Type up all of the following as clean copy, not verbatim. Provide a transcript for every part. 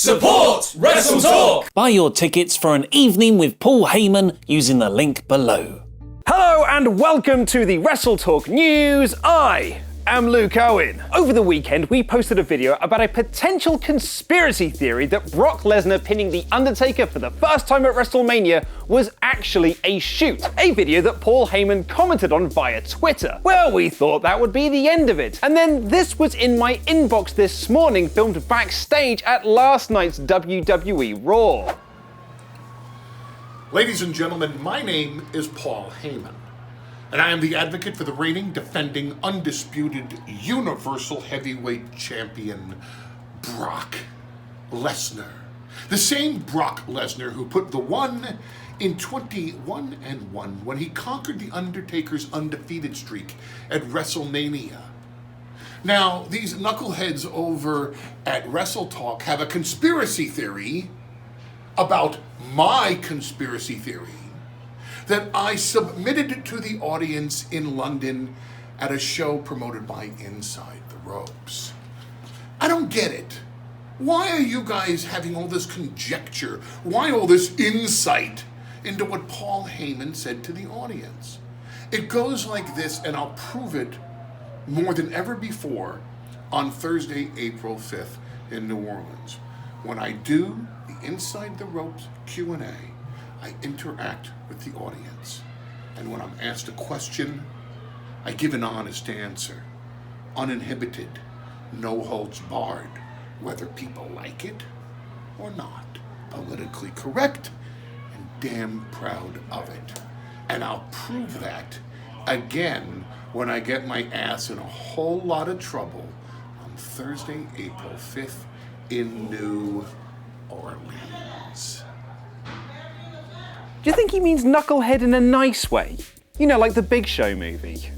Support WrestleTalk! Buy your tickets for an evening with Paul Heyman using the link below. Hello and welcome to the WrestleTalk News. I am Luke Owen. Over the weekend, we posted a video about a potential conspiracy theory that Brock Lesnar pinning The Undertaker for the first time at WrestleMania was actually a shoot. A video that Paul Heyman commented on via Twitter. Well, we thought that would be the end of it. And then this was in my inbox this morning, filmed backstage at last night's WWE Raw. Ladies and gentlemen, my name is Paul Heyman, and I am the advocate for the reigning, defending, undisputed, Universal Heavyweight Champion, Brock Lesnar. The same Brock Lesnar who put the one in 21-1 when he conquered The Undertaker's undefeated streak at WrestleMania. Now, these knuckleheads over at WrestleTalk have a conspiracy theory about my conspiracy theory that I submitted to the audience in London at a show promoted by Inside the Ropes. I don't get it. Why are you guys having all this conjecture? Why all this insight into what Paul Heyman said to the audience? It goes like this, and I'll prove it more than ever before on Thursday, April 5th in New Orleans. When I do the Inside the Ropes Q&A, I interact with the audience. And when I'm asked a question, I give an honest answer. Uninhibited, no holds barred, whether people like it or not. Politically correct and damn proud of it. And I'll prove that again when I get my ass in a whole lot of trouble on Thursday, April 5th in New Orleans. Do you think he means knucklehead in a nice way? You know, like the Big Show movie.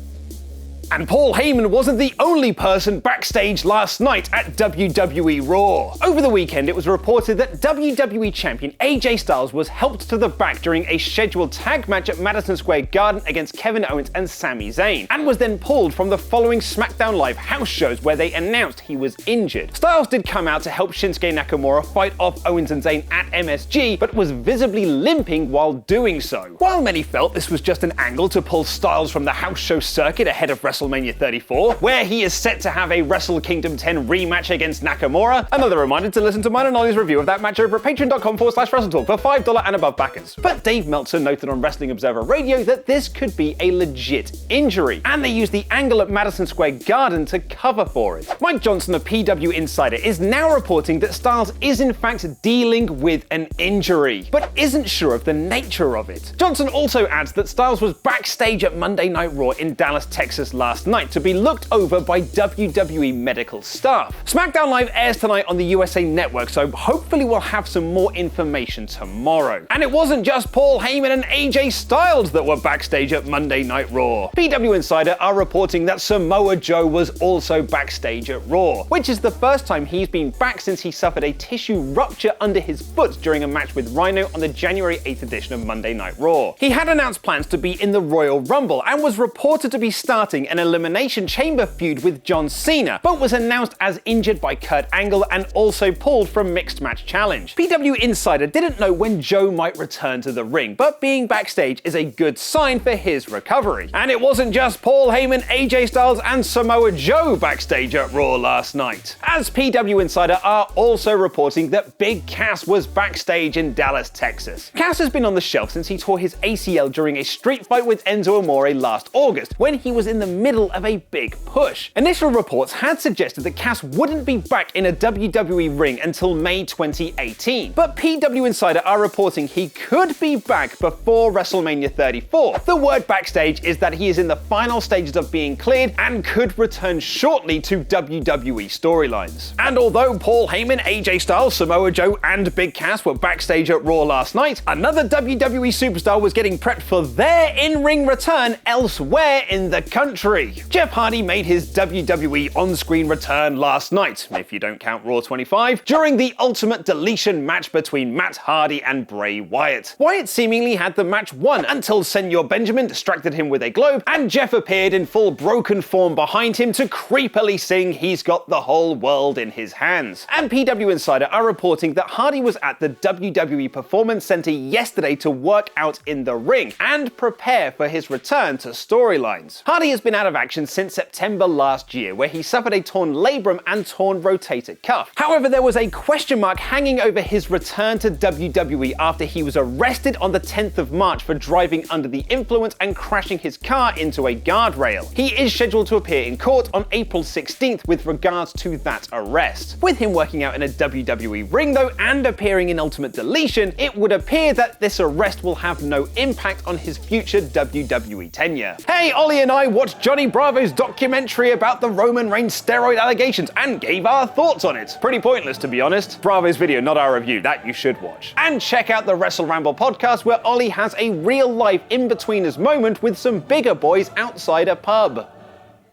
And Paul Heyman wasn't the only person backstage last night at WWE Raw. Over the weekend, it was reported that WWE Champion AJ Styles was helped to the back during a scheduled tag match at Madison Square Garden against Kevin Owens and Sami Zayn, and was then pulled from the following SmackDown Live house shows where they announced he was injured. Styles did come out to help Shinsuke Nakamura fight off Owens and Zayn at MSG, but was visibly limping while doing so. While many felt this was just an angle to pull Styles from the house show circuit ahead of WrestleMania 34, where he is set to have a Wrestle Kingdom 10 rematch against Nakamura. Another reminder to listen to mine and Ollie's review of that match over at patreon.com/WrestleTalk for $5 and above backers. But Dave Meltzer noted on Wrestling Observer Radio that this could be a legit injury, and they used the angle at Madison Square Garden to cover for it. Mike Johnson of PW Insider is now reporting that Styles is in fact dealing with an injury, but isn't sure of the nature of it. Johnson also adds that Styles was backstage at Monday Night Raw in Dallas, Texas last night to be looked over by WWE medical staff. SmackDown Live airs tonight on the USA Network, so hopefully we'll have some more information tomorrow. And it wasn't just Paul Heyman and AJ Styles that were backstage at Monday Night Raw. PW Insider are reporting that Samoa Joe was also backstage at Raw, which is the first time he's been back since he suffered a tissue rupture under his foot during a match with Rhino on the January 8th edition of Monday Night Raw. He had announced plans to be in the Royal Rumble and was reported to be starting an Elimination Chamber feud with John Cena, but was announced as injured by Kurt Angle and also pulled from Mixed Match Challenge. PW Insider didn't know when Joe might return to the ring, but being backstage is a good sign for his recovery. And it wasn't just Paul Heyman, AJ Styles, and Samoa Joe backstage at Raw last night, as PW Insider are also reporting that Big Cass was backstage in Dallas, Texas. Cass has been on the shelf since he tore his ACL during a street fight with Enzo Amore last August, when he was in the middle of a big push. Initial reports had suggested that Cass wouldn't be back in a WWE ring until May 2018, but PW Insider are reporting he could be back before WrestleMania 34. The word backstage is that he is in the final stages of being cleared and could return shortly to WWE storylines. And although Paul Heyman, AJ Styles, Samoa Joe, and Big Cass were backstage at Raw last night, another WWE superstar was getting prepped for their in-ring return elsewhere in the country. 3. Jeff Hardy made his WWE on-screen return last night, if you don't count Raw 25, during the Ultimate Deletion match between Matt Hardy and Bray Wyatt. Wyatt seemingly had the match won until Senor Benjamin distracted him with a globe, and Jeff appeared in full broken form behind him to creepily sing "He's Got the Whole World in His Hands." And PW Insider are reporting that Hardy was at the WWE Performance Center yesterday to work out in the ring and prepare for his return to storylines. Hardy has been out of action since September last year, where he suffered a torn labrum and torn rotator cuff. However, there was a question mark hanging over his return to WWE after he was arrested on the 10th of March for driving under the influence and crashing his car into a guardrail. He is scheduled to appear in court on April 16th with regards to that arrest. With him working out in a WWE ring though and appearing in Ultimate Deletion, it would appear that this arrest will have no impact on his future WWE tenure. Hey, Ollie and I watched Johnny Bravo's documentary about the Roman Reigns steroid allegations and gave our thoughts on it. Pretty pointless, to be honest. Bravo's video, not our review, that you should watch. And check out the Wrestle Ramble podcast where Ollie has a real life in-betweeners moment with some bigger boys outside a pub.